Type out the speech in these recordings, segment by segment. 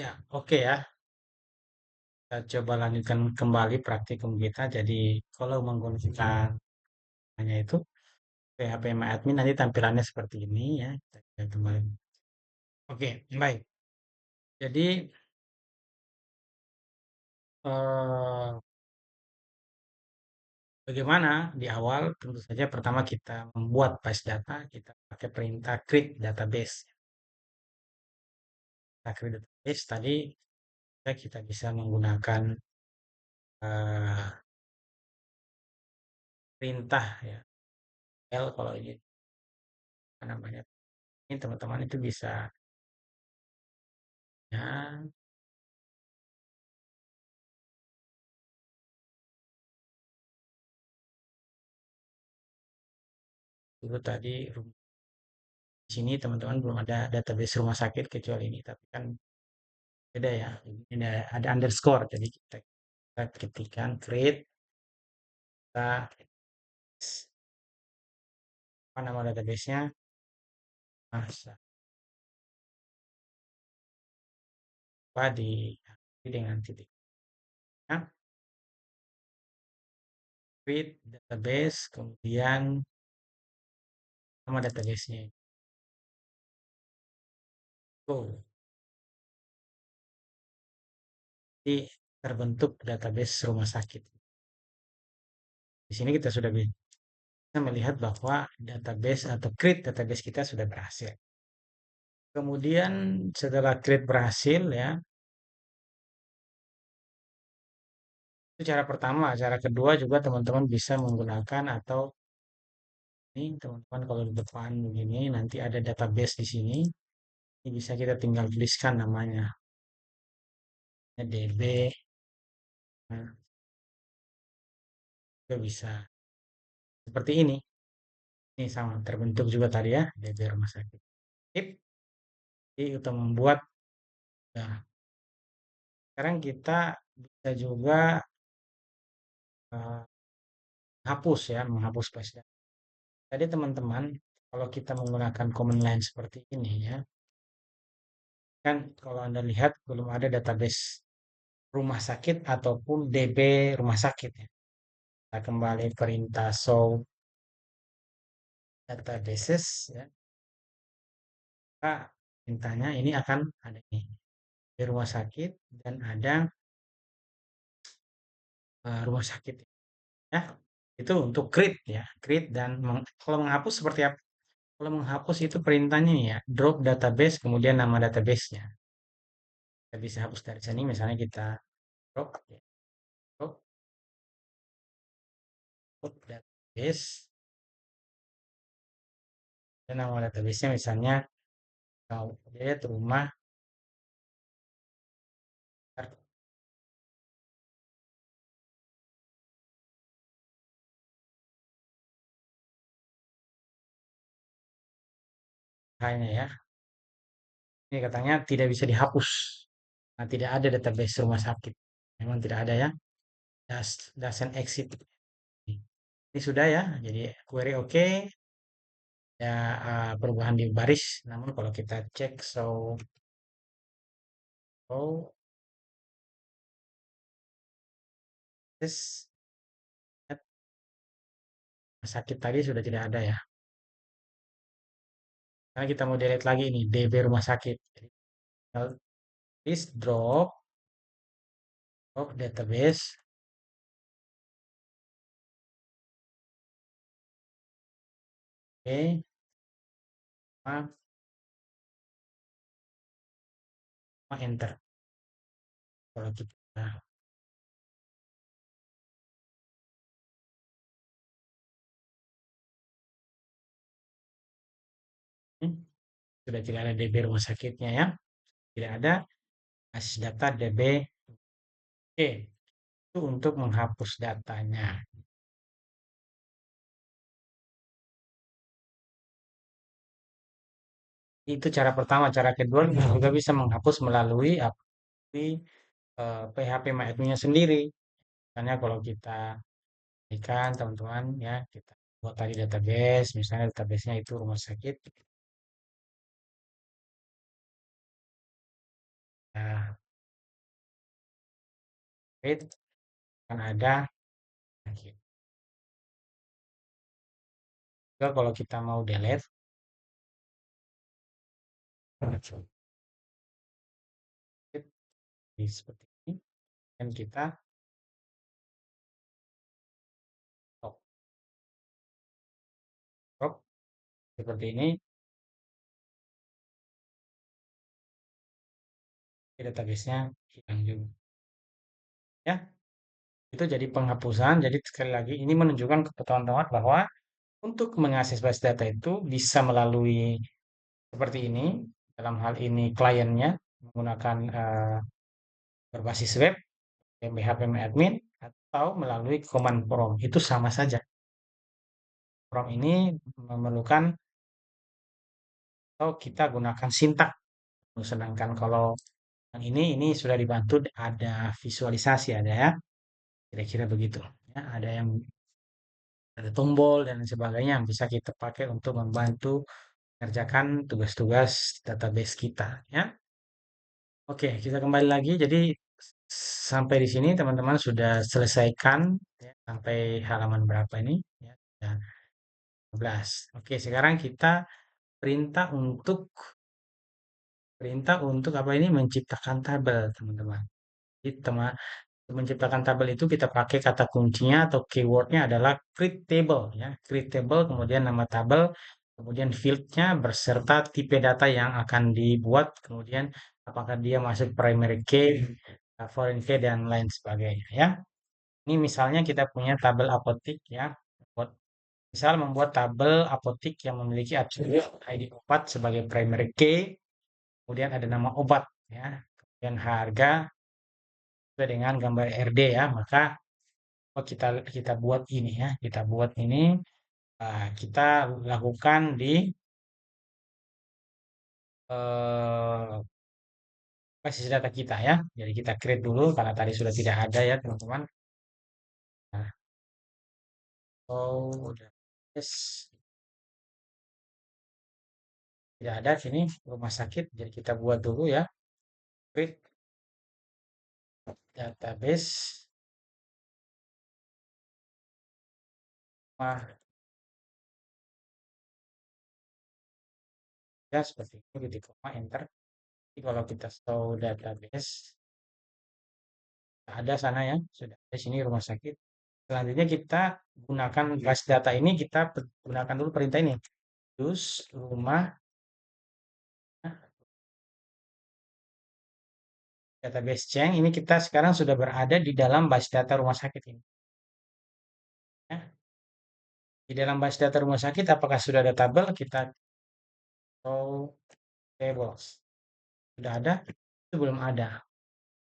Ya, oke ya. Kita coba lanjutkan kembali praktikum kita. Jadi, kalau menggunakan hanya itu PHP MyAdmin nanti tampilannya seperti ini ya. Kita lihat kembali. Oke, baik. Jadi, eh, bagaimana di awal? Tentu saja pertama kita membuat base data, kita pakai perintah create database. Kita create database tadi kita bisa menggunakan eh, perintah ya. L kalau ini apa namanya? Ini teman-teman itu bisa ya dulu tadi di sini teman-teman belum ada database rumah sakit kecuali ini, tapi kan beda ya. Ini ada underscore, jadi kita ketikkan create kita apa nama databasenya masa apa dengan titik nah, create database kemudian nama databasenya itu jadi terbentuk database rumah sakit. Di sini kita sudah bisa melihat bahwa database atau create database kita sudah berhasil. Kemudian setelah create berhasil ya, itu cara pertama. Cara kedua juga teman-teman bisa menggunakan atau ini teman-teman kalau di depan begini nanti ada database di sini. Ini bisa kita tinggal tuliskan namanya. DB. Nah, itu bisa seperti ini. Ini sama terbentuk juga tadi ya DB rumah sakit. Tip, jadi untuk membuat nah, sekarang kita bisa juga eh, hapus ya, menghapus flash drive. Tadi teman-teman, kalau kita menggunakan command line seperti ini ya, kan kalau Anda lihat belum ada database rumah sakit ataupun DB rumah sakit ya. Kita kembali perintah show databases ya. Maka perintahnya ini akan ada nih di rumah sakit dan ada rumah sakit ya. Itu untuk create ya, create dan kalau menghapus seperti apa? Kalau menghapus itu perintahnya ya, drop database kemudian nama databasenya. Kita bisa hapus dari sini misalnya kita drop ya, drop, drop database dan nama databasenya misalnya kalau lihat rumah hanya ya. Ini katanya tidak bisa dihapus. Nah, tidak ada database rumah sakit. Memang tidak ada ya. Doesn't exist. Ini sudah ya. Jadi query oke. Ya perubahan di baris. Namun kalau kita cek oh this rumah sakit tadi sudah tidak ada ya. Karena kita mau delete lagi ini DB rumah sakit. Jadi please drop database. Oke, enter. Kalau kita hmm, sudah tidak ada DB rumah sakitnya ya. Tidak ada basis data DB. Oke, itu untuk menghapus datanya. Itu cara pertama. Cara kedua juga bisa menghapus melalui PHP MyAdmin-nya sendiri. Misalnya kalau kita ikan teman-teman ya kita buat tadi database, misalnya databasenya itu rumah sakit. Nah, create akan ada. Nah, gitu. Juga kalau kita mau delete seperti ini dan kita stop, stop seperti ini, database-nya hilang juga. Ya, itu jadi penghapusan. Jadi sekali lagi ini menunjukkan ke teman-teman bahwa untuk mengakses base data itu bisa melalui seperti ini. Dalam hal ini kliennya menggunakan berbasis web, PHP admin, atau melalui command prompt. Itu sama saja. Prompt ini memerlukan atau kita gunakan sintak. Sedangkan kalau yang ini sudah dibantu ada visualisasi ada ya. Kira-kira begitu. Ya, ada tombol dan sebagainya yang bisa kita pakai untuk membantu mengerjakan tugas-tugas database kita ya. Oke, kita kembali lagi. Jadi sampai di sini teman-teman sudah selesaikan ya, sampai halaman berapa ini? Ya, sudah 12. Oke, sekarang kita perintah untuk apa ini menciptakan tabel, teman-teman. Jadi menciptakan tabel itu kita pakai kata kuncinya atau keywordnya adalah create table ya. Create table, kemudian nama tabel, kemudian fieldnya berserta tipe data yang akan dibuat, kemudian apakah dia masuk primary key, foreign key, dan lain sebagainya ya. Ini misalnya kita punya tabel apotik ya. Misal membuat tabel apotik yang memiliki atribut ID 4 sebagai primary key, kemudian ada nama obat ya, kemudian harga sesuai dengan gambar RD ya, maka kita kita buat ini ya, kita buat ini, kita lakukan di eh, basis data kita ya. Jadi kita create dulu karena tadi sudah tidak ada ya teman-teman. Nah, oh udah yes, tidak ada sini rumah sakit. Jadi kita buat dulu ya, create database. Nah, ya seperti itu, titik koma enter. Jadi kalau kita show database, ada sana ya, sudah ada sini rumah sakit. Selanjutnya kita gunakan base data ini, kita gunakan dulu perintah ini. Use rumah database change. Ini kita sekarang sudah berada di dalam base data rumah sakit ini. Ya. Di dalam base data rumah sakit, apakah sudah ada tabel? Kita show tables. Sudah ada? Itu belum ada.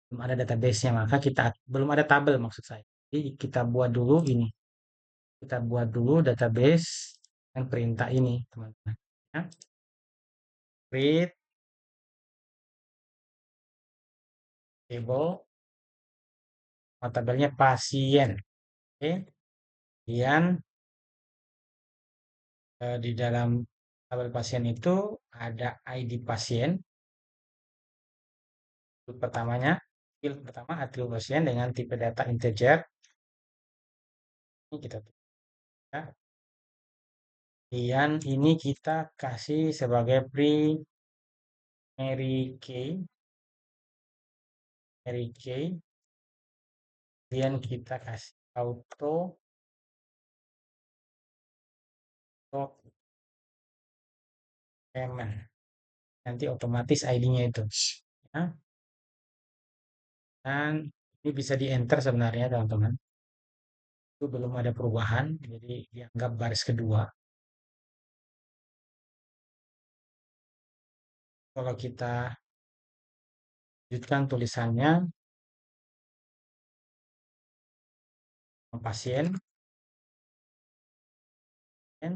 Belum ada database-nya, maka kita belum ada tabel maksud saya. Jadi kita buat dulu ini. Kita buat dulu database dan perintah ini, teman-teman. Ya. Create table, tabelnya pasien. Oke. Kemudian di dalam tabel pasien itu ada ID pasien. Pertamanya, field pertama atribut pasien dengan tipe data integer. Ini kita tulis ya. Kemudian ini kita kasih sebagai primary key. Primary key. Kemudian kita kasih auto payment. Nanti otomatis ID-nya itu. Ya. Dan ini bisa di enter sebenarnya teman-teman. Itu belum ada perubahan, jadi dianggap baris kedua. Kalau kita lanjutkan tulisannya, pasien, dan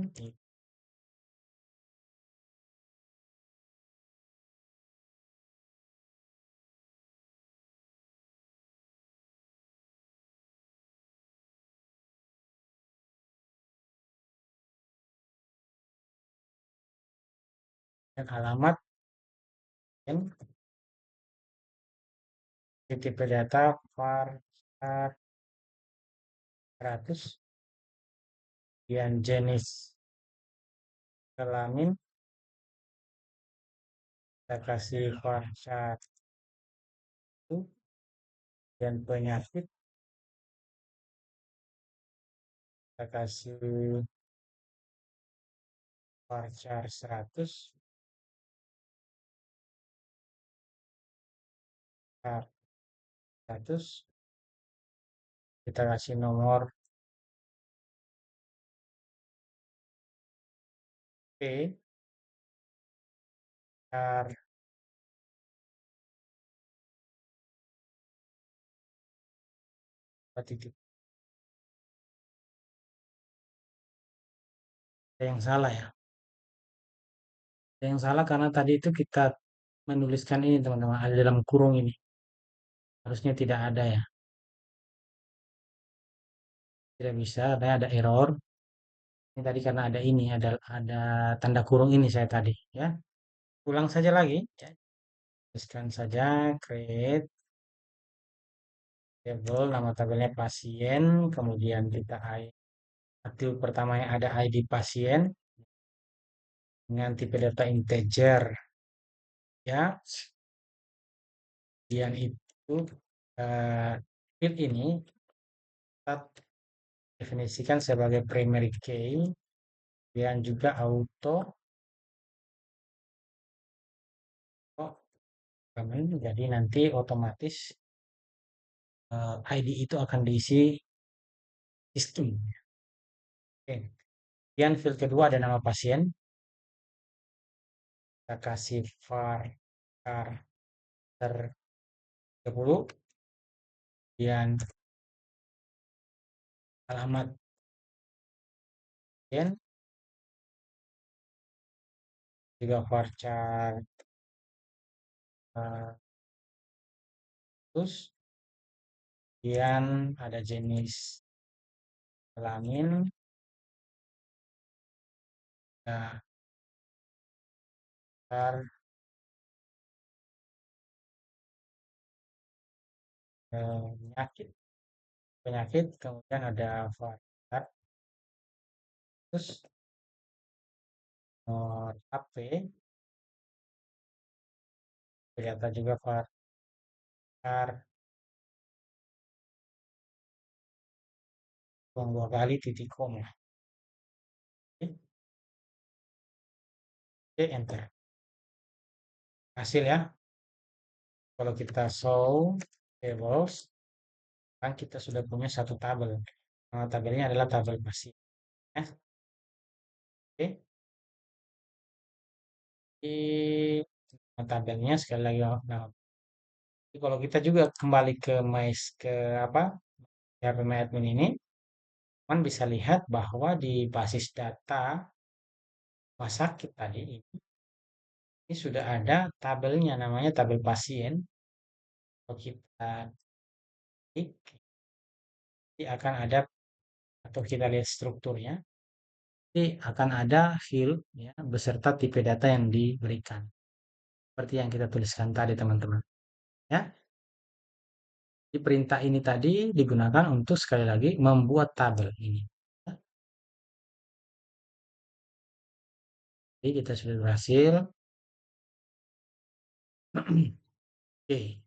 alamat, dan tipe data var 100, kemudian jenis kelamin, kita kasih varchar 1, dan penyakit, kita kasih varchar 100, 100, kita kasih nomor P, var titik. Ada yang salah ya. Ada yang salah karena tadi itu kita menuliskan ini teman-teman, ada dalam kurung ini. Harusnya tidak ada ya. Tidak bisa, ada error. Ini tadi karena ada ini, ada tanda kurung ini saya tadi ya. Ulang saja lagi ya. Tuliskan saja create table, nama tabelnya pasien, kemudian kita atribut pertama yang ada ID pasien dengan tipe data integer ya. Kemudian itu field ini kita definisikan sebagai primary key, kemudian juga auto, jadi nanti otomatis ID itu akan diisi sistem. Oke. Kemudian field kedua ada nama pasien, kita kasih var char 30, kemudian alamat pasien, juga varchar terus, kemudian ada jenis kelamin, ya, penyakit, kemudian ada varchar terus nomor HP, ternyata juga varchar uang 2 kali titik koma. Oke, enter. Hasil ya. Kalau kita show tables, kan kita sudah punya satu tabel. Nama tabelnya adalah tabel pasien. Ya. Oke. Di tabelnya sekali lagi. Nah, kalau kita juga kembali ke apa PHP Admin ini, teman bisa lihat bahwa di basis data rumah sakit tadi ini sudah ada tabelnya, namanya tabel pasien. Kalau kita klik, nanti akan ada, atau kita lihat strukturnya, nanti akan ada field ya, beserta tipe data yang diberikan. Seperti yang kita tuliskan tadi teman-teman. Ya. Di perintah ini tadi digunakan untuk sekali lagi membuat tabel ini. Jadi kita sudah berhasil. Oke.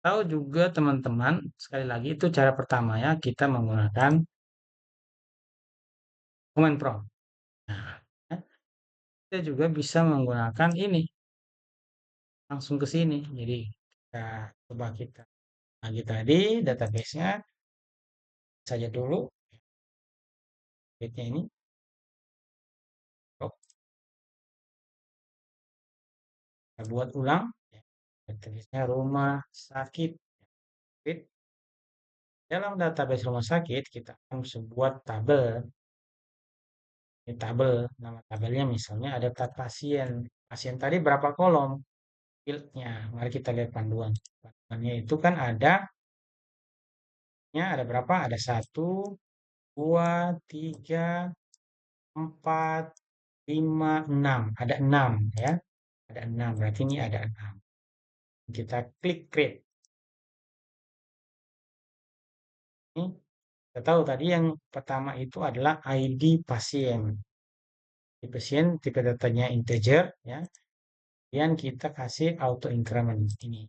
Tahu juga teman-teman, sekali lagi itu cara pertama ya, kita menggunakan command prompt. Nah, ya, kita juga bisa menggunakan ini, langsung ke sini. Jadi kita coba kita lagi tadi database-nya saja dulu. Ini kita buat ulang. Database-nya rumah sakit. Dalam database rumah sakit kita akan buat tabel. Ini tabel, nama tabelnya misalnya ada tab pasien. Pasien tadi berapa kolom? Fieldnya. Mari kita lihat panduan. Panduannya itu kan ada berapa? Ada 1, 2, 3, 4, 5, 6. Ada 6 ya. Ada 6. Berarti ini ada 6. Kita klik create. Ini kita tahu tadi yang pertama itu adalah ID pasien. Di pasien tipe datanya integer ya. Kemudian kita kasih auto increment ini.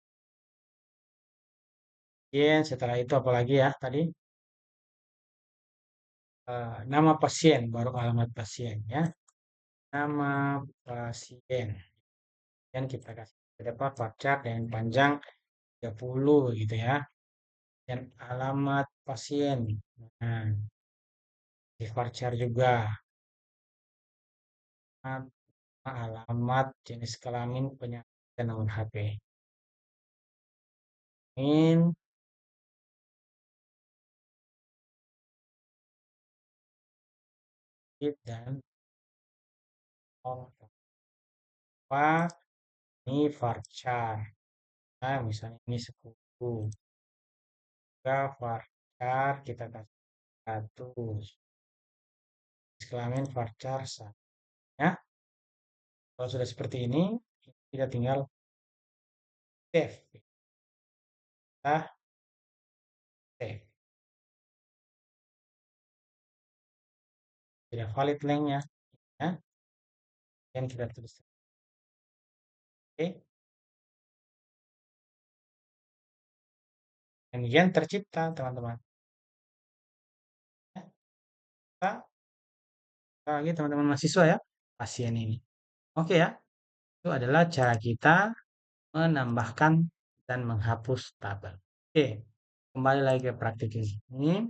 Kemudian setelah itu apalagi ya tadi nama pasien baru alamat pasien ya. Nama pasien. Dan kita kasih berapa varchar dengan panjang 30 gitu ya. Dan alamat pasien. Nah, di varchar juga. Alamat, jenis kelamin, penyakit, dan nomor HP. Min, dan oh, apa ini varchar. Nah, misalnya ini 10. Juga varchar kita kasih 100. Jenis kelamin varchar 1. Ya, kalau sudah seperti ini, kita tinggal save. Kita save. Tidak valid linknya. Ya, dan kita tulis. Oke. Kemudian tercipta, teman-teman. Ya, kita lagi teman-teman mahasiswa ya, pasien ini. Oke ya, itu adalah cara kita menambahkan dan menghapus tabel. Oke, kembali lagi ke praktik ini.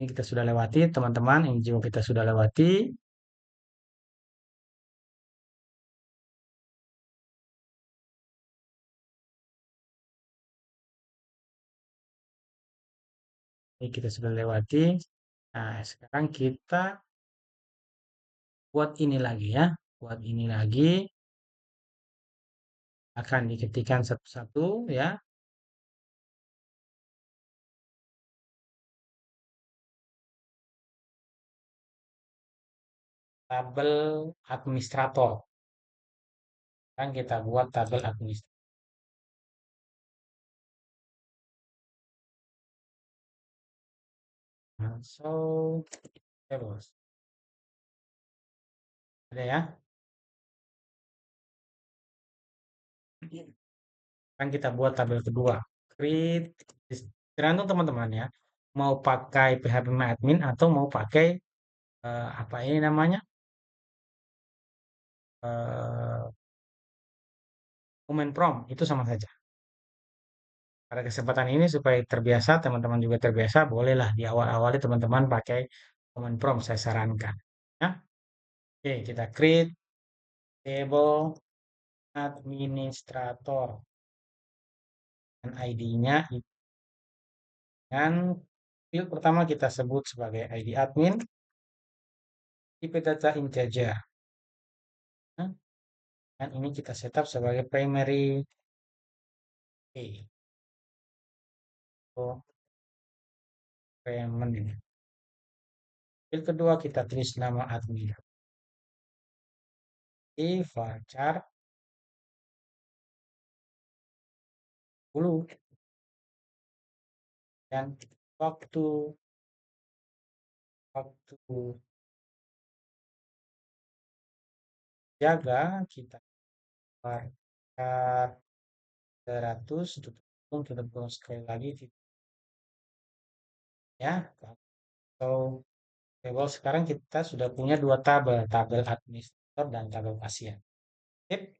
Ini kita sudah lewati, teman-teman. Ini juga kita sudah lewati. Ini kita sudah lewati. Nah, sekarang kita buat ini lagi ya. Buat ini lagi. Akan diketikkan satu-satu ya. Tabel administrator. Sekarang kita buat tabel administrator. So, terus. Ada ya. Sekarang kita buat tabel kedua. Create. Tergantung teman-teman ya. Mau pakai PHP Admin atau mau pakai apa ini namanya? Eh, Command prompt. Itu sama saja. Pada kesempatan ini supaya terbiasa, teman-teman juga terbiasa, bolehlah di awal-awalnya teman-teman pakai command prompt, saya sarankan. Ya. Oke, kita create table administrator. Dan ID-nya dan field pertama kita sebut sebagai ID admin, tipe data integer. Nah, dan ini kita setup sebagai primary key. Oh, payment. Field kedua kita tulis nama admin. Di varchar 10 dan waktu jaga kita varchar 100 kita buang sekali lagi ya. Atau table sekarang kita sudah punya dua tabel, tabel administrator dan tabel pasien. Sip.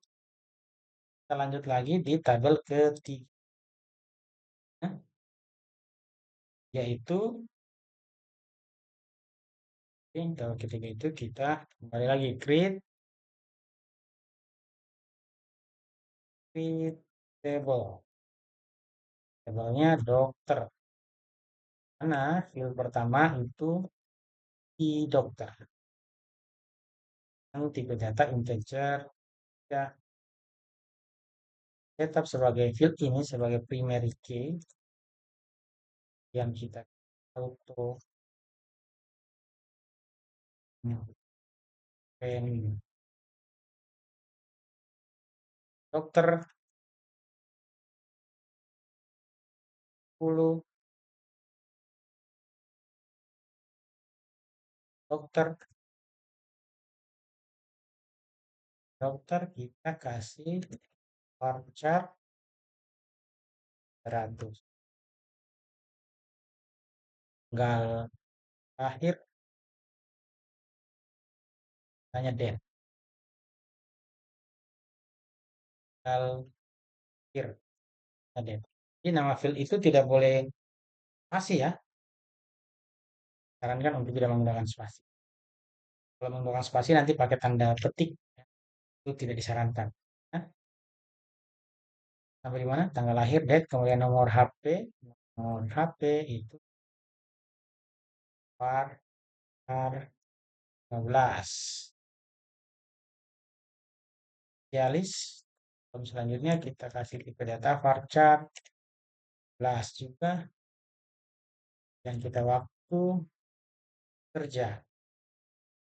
Kita lanjut lagi di tabel ketiga, yaitu tabel ketiga itu kita kembali lagi create table. Tabelnya dokter. Karena field pertama itu di dokter. Yang tipe data integer ya tetap sebagai field ini sebagai primary key yang kita auto training dokter 10 dokter, dokter kita kasih varchar 100. Tanggal lahir, tanya date. Tanggal lahir, tanya date. Jadi nama field itu tidak boleh spasi ya. Sarankan untuk tidak menggunakan spasi. Kalau menggunakan spasi nanti pakai tanda petik. Itu tidak disarankan. Nah, sampai di mana? Tanggal lahir, date, kemudian nomor HP. Nomor HP itu var 15. Dialis. Selanjutnya kita kasih tipe data varchar 11 juga. Dan kita waktu kerja.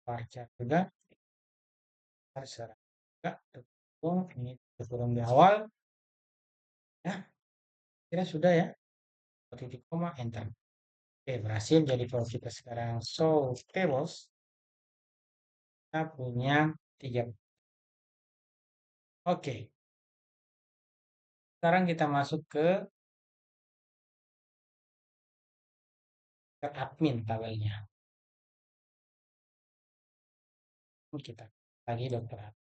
Varchar juga. Terserah. Juga. Ini turun di awal. Ya, kira sudah ya. Titik koma, enter. Oke, berhasil. Jadi kalau kita sekarang show tables, kita punya 3. Oke, sekarang kita masuk ke admin tabelnya. Kita lagi dokter.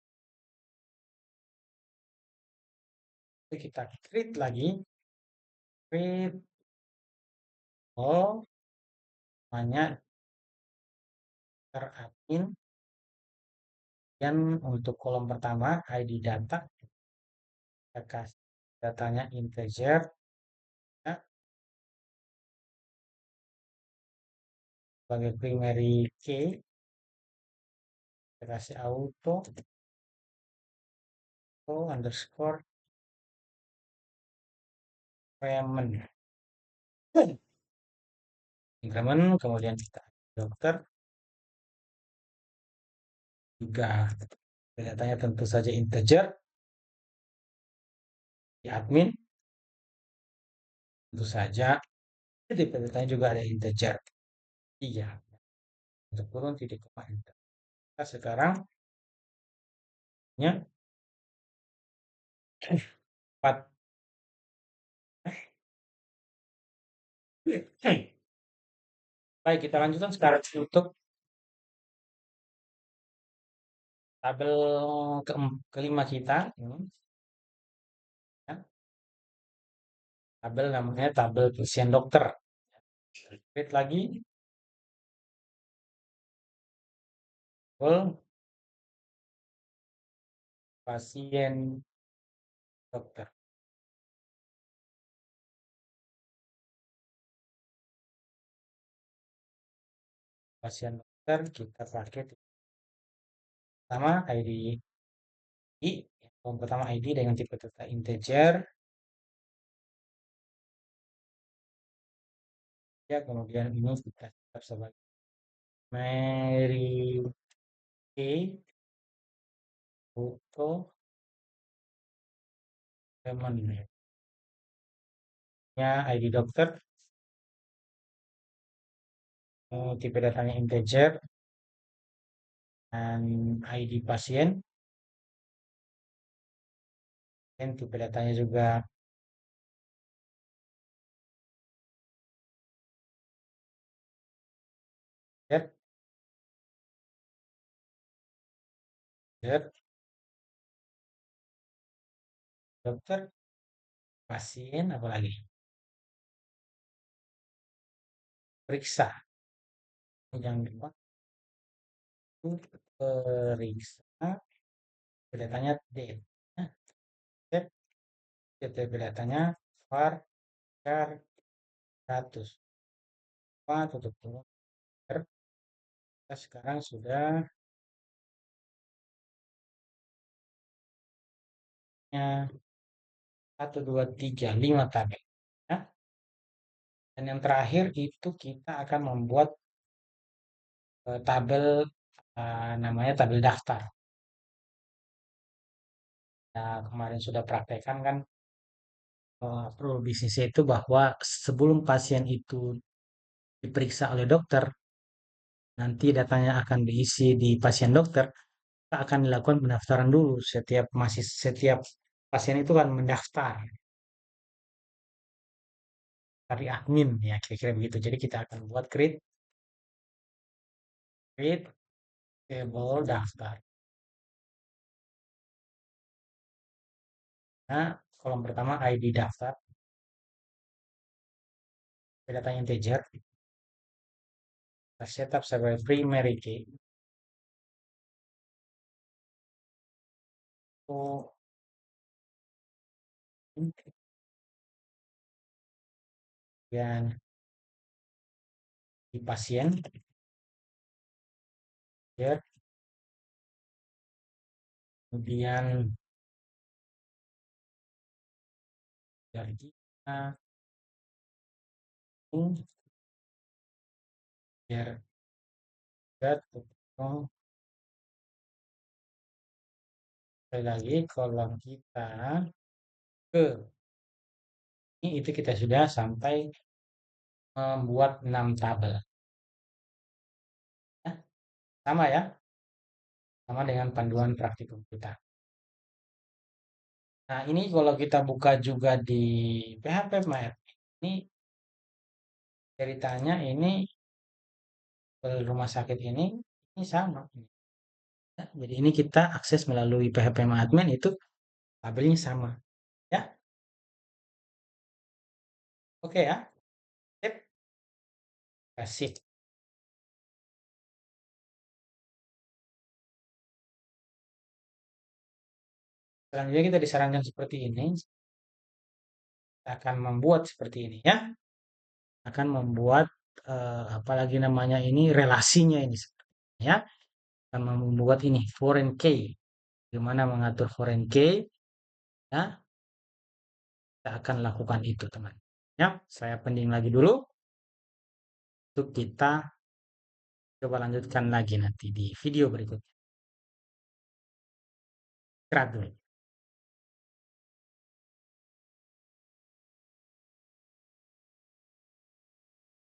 Kita create lagi. Create. Oh, namanya admin. Dan untuk kolom pertama, ID data. Kita kasih datanya integer. Ya, sebagai primary key. Kita kasih auto. Underscore increment. Increment, kemudian kita dokter. Juga datanya tentu saja integer. Di admin tentu saja di datanya juga ada integer 3 untuk turun titik koma enter. Kita sekarang nya 4. Baik, kita lanjutkan sekarang untuk tabel kelima kita. Ya. Tabel namanya tabel pasien dokter. Create lagi. Pasien dokter. Pasien dokter kita pakai pertama ID. Yang pertama ID dengan tipe data integer. Ya, kemudian ini kita tetap sebagai Mary K. Foto teman ya, ID dokter, tipe datanya integer, dan ID pasien, dan tipe datanya juga integer, dokter, pasien, apalagi periksa. Yang kedua itu periksa, datanya date, date, tipe datanya var char 100. Tutup dulu. Kita sekarang sudah 1, 2, 3, 5 tabel. Ya. Dan yang terakhir itu kita akan membuat tabel namanya tabel daftar. Nah, kemarin sudah praktekkan kan perlu bisnisnya itu bahwa sebelum pasien itu diperiksa oleh dokter, nanti datanya akan diisi di pasien dokter, kita akan dilakukan pendaftaran dulu. Setiap pasien itu kan mendaftar dari admin ya kira-kira begitu. Jadi kita akan buat create table daftar. Nah, kolom pertama ID daftar, datanya integer, kita setup sebagai primary key. Oh, kemudian di pasien, ya, kemudian dari kita, biar oh, sekali lagi kolom kita ke ini itu kita sudah sampai membuat 6 tabel. Ya, sama ya, sama dengan panduan praktikum kita. Nah, ini kalau kita buka juga di PHP ini ceritanya ini rumah sakit ini sama. Ya, jadi ini kita akses melalui PHP admin itu tabelnya sama. Ya, oke ya. Sip. Kasih. Selanjutnya kita disarankan seperti ini. Kita akan membuat seperti ini ya. Akan membuat apalagi namanya ini relasinya ini ya. Akan membuat ini foreign key. Gimana mengatur foreign key ya. Kita akan lakukan itu teman. Ya, saya pending lagi dulu untuk kita coba lanjutkan lagi nanti di video berikutnya. Istirahat dulu.